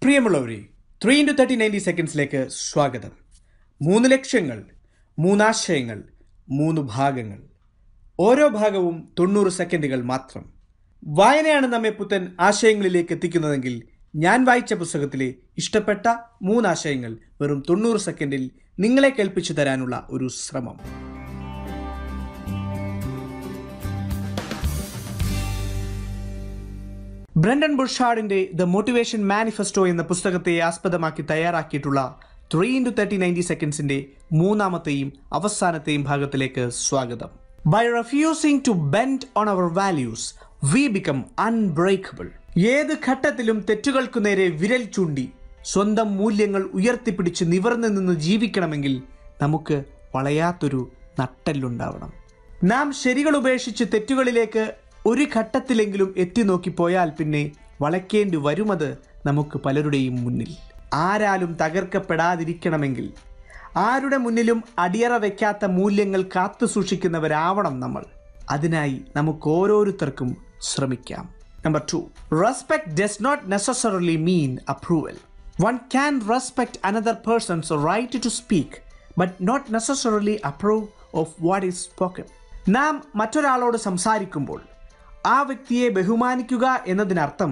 പ്രിയമുള്ളവരെ, 3 into 30 സെക്കൻഡ്സിലേക്ക് സ്വാഗതം. 3 ലക്ഷ്യങ്ങൾ, 3 ആശയങ്ങൾ, 3 ഭാഗങ്ങൾ. ഓരോ ഭാഗവും 90 സെക്കൻഡുകൾ മാത്രം. വായനയാണ് നമ്മെ പുത്തൻ ആശയങ്ങളിലേക്ക് എത്തിക്കുന്നതെങ്കിൽ ഞാൻ വായിച്ച പുസ്തകത്തിലെ ഇഷ്ടപ്പെട്ട 3 ആശയങ്ങൾ വെറും 90 സെക്കൻഡിൽ നിങ്ങളെ കേൾപ്പിച്ചു തരാനുള്ള ഒരു ശ്രമം. ബ്രണ്ടൻ ബുഷാർഡിന്റെ ദ മോട്ടിവേഷൻ മാനിഫെസ്റ്റോ എന്ന പുസ്തകത്തെ ആസ്പദമാക്കി തയ്യാറാക്കിയിട്ടുള്ള 3 into 30 സെക്കൻഡ്സിന്റെ മൂന്നാമത്തെയും അവസാനത്തെയും ഭാഗത്തിലേക്ക് സ്വാഗതം. By refusing to bend on our values we become unbreakable. ഏത് ഘട്ടത്തിലും തെറ്റുകൾക്കു നേരെ വിരൽ ചൂണ്ടി സ്വന്തം മൂല്യങ്ങൾ ഉയർത്തിപ്പിടിച്ച് നിവർന്നു നിന്ന് ജീവിക്കണമെങ്കിൽ നമുക്ക് വളയാത്തൊരു നട്ടെല്ലുണ്ടാവണം. നാം ശരികൾ ഉപേക്ഷിച്ച് തെറ്റുകളിലേക്ക് ഒരു ഘട്ടത്തിലെങ്കിലും എത്തി നോക്കിപ്പോയാൽ പിന്നെ വളയ്ക്കേണ്ടി വരുമത് നമുക്ക് പലരുടെയും മുന്നിൽ. ആരാലും തകർക്കപ്പെടാതിരിക്കണമെങ്കിൽ, ആരുടെ മുന്നിലും അടിയറ വയ്ക്കാത്ത മൂല്യങ്ങൾ കാത്തു സൂക്ഷിക്കുന്നവരാവണം നമ്മൾ. അതിനായി നമുക്ക് ഓരോരുത്തർക്കും ശ്രമിക്കാം. Number 2, respect does not necessarily mean approval. One can respect another person's right to speak but not necessarily approve of what is spoken. നാം മറ്റൊരാളോട് സംസാരിക്കുമ്പോൾ ആ വ്യക്തിയെ ബഹുമാനിക്കുക എന്നതിനർത്ഥം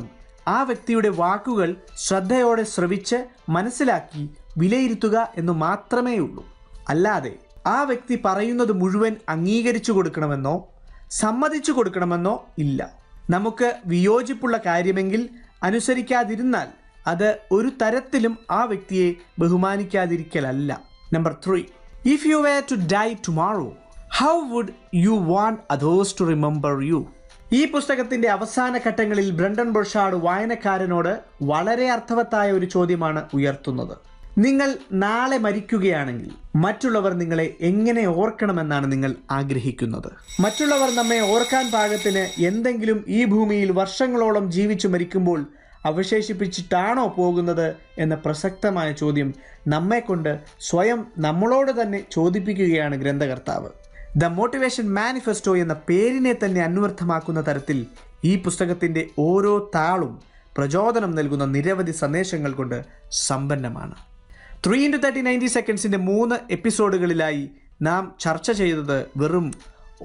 ആ വ്യക്തിയുടെ വാക്കുകൾ ശ്രദ്ധയോടെ ശ്രവിച്ച് മനസ്സിലാക്കി വിലയിരുത്തുക എന്ന് മാത്രമേ ഉള്ളൂ. അല്ലാതെ ആ വ്യക്തി പറയുന്നത് മുഴുവൻ അംഗീകരിച്ചു കൊടുക്കണമെന്നോ സമ്മതിച്ചു കൊടുക്കണമെന്നോ ഇല്ല. നമുക്ക് വിയോജിപ്പുള്ള കാര്യമെങ്കിൽ അനുസരിക്കാതിരുന്നാൽ അത് ഒരു തരത്തിലും ആ വ്യക്തിയെ ബഹുമാനിക്കാതിരിക്കലല്ല. Number 3, if you were to die tomorrow how would you want others to remember you. ഈ പുസ്തകത്തിന്റെ അവസാന ഘട്ടങ്ങളിൽ ബ്രണ്ടൻ ബുഷാർഡ് വായനക്കാരനോട് വളരെ അർത്ഥവത്തായ ഒരു ചോദ്യമാണ് ഉയർത്തുന്നത്. നിങ്ങൾ നാളെ മരിക്കുകയാണെങ്കിൽ മറ്റുള്ളവർ നിങ്ങളെ എങ്ങനെ ഓർക്കണമെന്നാണ് നിങ്ങൾ ആഗ്രഹിക്കുന്നത്? മറ്റുള്ളവർ നമ്മെ ഓർക്കാൻ പാകത്തിന് എന്തെങ്കിലും ഈ ഭൂമിയിൽ വർഷങ്ങളോളം ജീവിച്ചു മരിക്കുമ്പോൾ അവശേഷിപ്പിച്ചിട്ടാണോ പോകുന്നത് എന്ന പ്രസക്തമായ ചോദ്യം നമ്മെക്കൊണ്ട് സ്വയം നമ്മളോട് തന്നെ ചോദിപ്പിക്കുകയാണ് ഗ്രന്ഥകർത്താവ്. ദ മോട്ടിവേഷൻ മാനിഫെസ്റ്റോ എന്ന പേരിനെ തന്നെ അന്വർത്ഥമാക്കുന്ന തരത്തിൽ ഈ പുസ്തകത്തിൻ്റെ ഓരോ താളും പ്രചോദനം നൽകുന്ന നിരവധി സന്ദേശങ്ങൾ കൊണ്ട് സമ്പന്നമാണ്. 3 into 30 സെക്കൻഡ്സിൻ്റെ 3 എപ്പിസോഡുകളിലായി നാം ചർച്ച ചെയ്തത് വെറും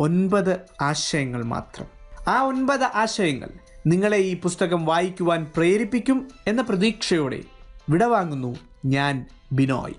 9 ആശയങ്ങൾ മാത്രം. ആ 9 ആശയങ്ങൾ നിങ്ങളെ ഈ പുസ്തകം വായിക്കുവാൻ പ്രേരിപ്പിക്കും എന്ന പ്രതീക്ഷയോടെ വിടവാങ്ങുന്നു ഞാൻ ബിനോയ്.